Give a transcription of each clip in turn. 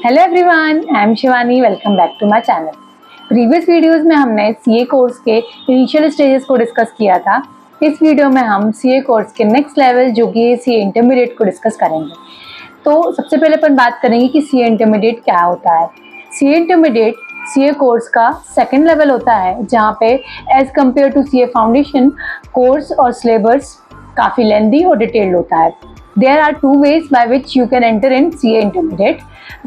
Hello everyone, I am Shivani. Welcome back to my channel. Previous videos में हमने CA course के initial stages को discuss किया था। इस वीडियो में हम सीए कोर्स के नेक्स्ट लेवल जो कि सीए इंटरमीडिएट को डिस्कस करेंगे। तो सबसे पहले अपन बात करेंगे कि सीए इंटरमीडिएट क्या होता है। सीए इंटरमीडिएट सीए कोर्स का सेकेंड लेवल होता है, जहाँ पे as compare to CA foundation course और सिलेबस काफ़ी लेंदी और डिटेल्ड होता है। There are two ways by which you can enter in CA Intermediate.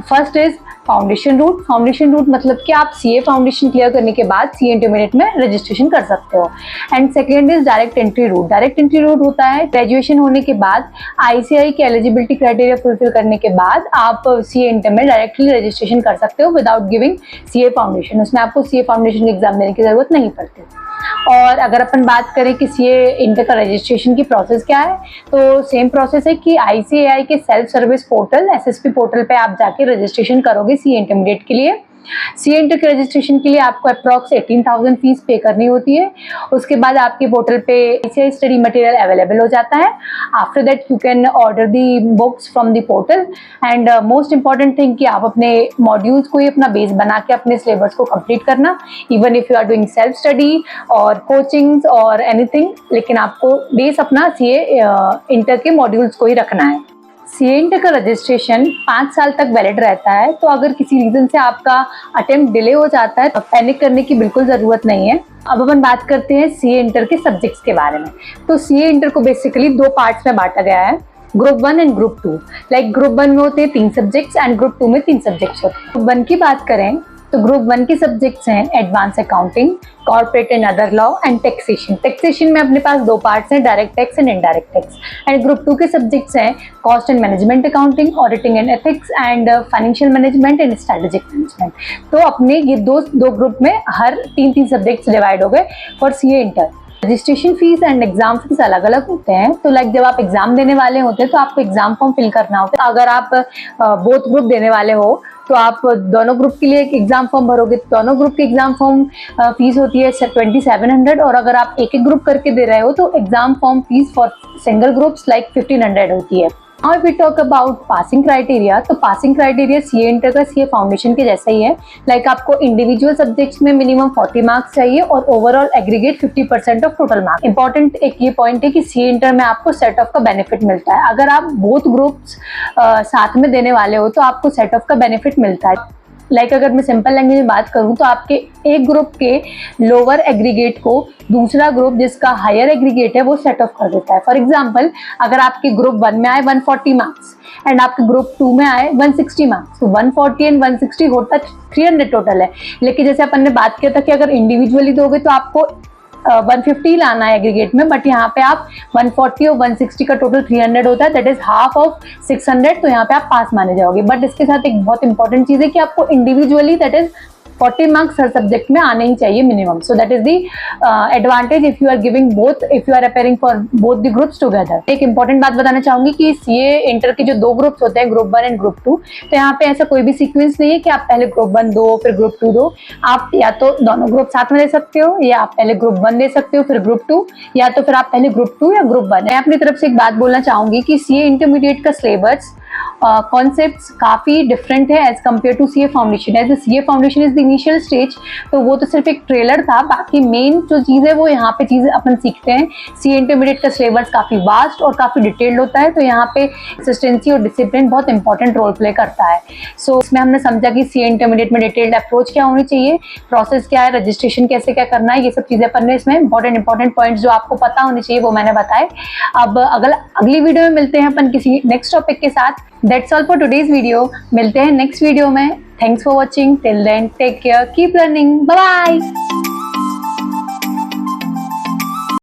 First is foundation route. Foundation route मतलब कि आप सीए फाउंडेशन क्लियर करने के बाद सीए इंटरमीडिएट में रजिस्ट्रेशन कर सकते हो। And second is direct entry route. Direct entry route होता है ग्रेजुएशन होने के बाद आईसीआई के एलिजिबिलिटी क्राइटेरिया फुलफिल करने के बाद आप सीए इंटर में डायरेक्टली रजिस्ट्रेशन कर सकते हो विदाउट गिविंग सीए फाउंडेशन। उसमें आपको सीए फाउंडेशन के एग्जाम देने की जरूरत नहीं पड़ती। और अगर अपन बात करें कि सीए इंटर का रजिस्ट्रेशन की प्रोसेस क्या है, तो सेम प्रोसेस है कि आईसीएआई के self service portal SSP portal पे आप जाके रजिस्ट्रेशन करोगे सीए इंटरमीडिएट के लिए। सीए इंटर के रजिस्ट्रेशन के लिए आपको अप्रॉक्स 18,000 फीस पे करनी होती है। उसके बाद आपके पोर्टल पे आईसीआई स्टडी मटेरियल अवेलेबल हो जाता है। After that you can order the books from the portal. And most important thing कि आप अपने मॉड्यूल्स को ही अपना बेस बना के अपने सिलेबस को कंप्लीट करना, even if you are doing self study और कोचिंग्स और एनीथिंग, लेकिन आपको बेस अपना सीए इंटर के मॉड्यूल्स को ही रखना है। सीए इंटर का रजिस्ट्रेशन 5 साल तक वैलिड रहता है। तो अगर किसी रीजन से आपका अटेम्प्ट डिले हो जाता है तो पैनिक करने की बिल्कुल ज़रूरत नहीं है। अब अपन बात करते हैं सीए इंटर के सब्जेक्ट्स के बारे में। तो सीए इंटर को बेसिकली 2 पार्ट्स में बांटा गया है, group 1 and group 2। Like group 1 में होते हैं 3 सब्जेक्ट्स एंड ग्रुप 2 में 3 सब्जेक्ट्स होते हैं। ग्रुप 1 की बात करें तो ग्रुप 1 के सब्जेक्ट्स हैं advance accounting, corporate and other law and taxation. Taxation में अपने पास 2 पार्ट्स हैं, direct tax and indirect tax. And group 2 के सब्जेक्ट्स हैं cost and management accounting, auditing and ethics and financial management and strategic management. तो अपने ये दो group में हर 3-3 सब्जेक्ट्स डिवाइड हो गए for CA inter. Registration fees and exam fees अलग अलग होते हैं। तो लाइक जब आप एग्जाम देने वाले होते हैं तो आपको एग्जाम फॉर्म फिल करना होता है। अगर आप बोथ ग्रुप देने वाले हो तो आप दोनों ग्रुप के लिए एक एग्जाम फॉर्म भरोगे। दोनों ग्रुप की एग्जाम फॉर्म फीस होती है 2700। और अगर आप एक एक ग्रुप करके दे रहे हो तो exam form fees for single groups like 1500 होती है। Now if we talk about passing criteria, तो passing criteria सीए इंटर का सीए फाउंडेशन के जैसा ही है। लाइक आपको इंडिविजुअल सब्जेक्ट्स में मिनिमम 40 मार्क्स चाहिए और overall aggregate 50% of total marks. Important एक ये पॉइंट है कि सीए इंटर में आपको सेट ऑफ का बेनिफिट मिलता है। अगर आप बोथ ग्रुप्स साथ में देने वाले हो तो आपको सेट ऑफ का बेनिफिट मिलता है। लाइक अगर मैं सिंपल लैंग्वेज में बात करूं तो आपके एक ग्रुप के लोअर एग्रीगेट को दूसरा ग्रुप जिसका हायर एग्रीगेट है वो सेट ऑफ कर देता है। फॉर एग्जांपल अगर आपके ग्रुप 1 में आए 140 मार्क्स एंड आपके ग्रुप 2 में आए 160 मार्क्स, तो 140 एंड 160 होता 300 टोटल है। लेकिन जैसे अपन ने बात किया था कि अगर इंडिविजुअली दोगे तो आपको 150 लाना है एग्रीगेट में, बट यहाँ पे आप 140 और 160 का टोटल 300 होता है, दैट इज हाफ ऑफ 600। तो यहाँ पे आप पास माने जाओगे। बट इसके साथ एक बहुत इंपॉर्टेंट चीज है कि आपको इंडिविजुअली दैट इज 40 मार्क्स हर सब्जेक्ट में आने ही चाहिए minimum. So that is the advantage if you are giving both, if you are appearing for both the groups together. एक इंपॉर्टेंट बात बताना चाहूंगी कि सीए इंटर के जो 2 ग्रुप्स होते हैं, ग्रुप 1 एंड ग्रुप 2, तो यहाँ पे ऐसा कोई भी सीक्वेंस नहीं है कि आप पहले ग्रुप 1 दो फिर ग्रुप 2 दो। आप या तो दोनों ग्रुप साथ में दे सकते हो, या आप पहले ग्रुप 1 दे सकते हो फिर ग्रुप 2, या तो फिर आप पहले ग्रुप 2 या ग्रुप 1। मैं अपनी तरफ से एक बात बोलना चाहूंगी कि सीए इंटरमीडिएट का सिलेबस कॉन्सेप्ट्स काफ़ी डिफरेंट है as compare to CA foundation. As CA foundation is the initial stage, तो वो तो सिर्फ एक ट्रेलर था। बाकी मेन जो चीज़ है वो यहाँ पे चीज़ें अपन सीखते हैं। सीए इंटरमीडिएट का सिलेबस काफ़ी वास्ट और काफ़ी डिटेल्ड होता है, तो यहाँ पे कंसिस्टेंसी और डिसिप्लिन बहुत इंपॉर्टेंट रोल प्ले करता है। सो इसमें हमने समझा कि सीए इंटरमीडिएट में डिटेल्ड अप्रोच क्या होनी चाहिए, प्रोसेस क्या है, रजिस्ट्रेशन कैसे क्या करना है, ये सब चीज़ें अपन ने इसमें इंपॉर्टेंट पॉइंट्स जो आपको पता होने चाहिए वो मैंने बताए। अब अगली वीडियो में मिलते हैं अपन किसी नेक्स्ट टॉपिक के साथ। That's all for today's video. मिलते हैं नेक्स्ट वीडियो में। Thanks for watching. Till then, take care. Keep learning. Bye bye.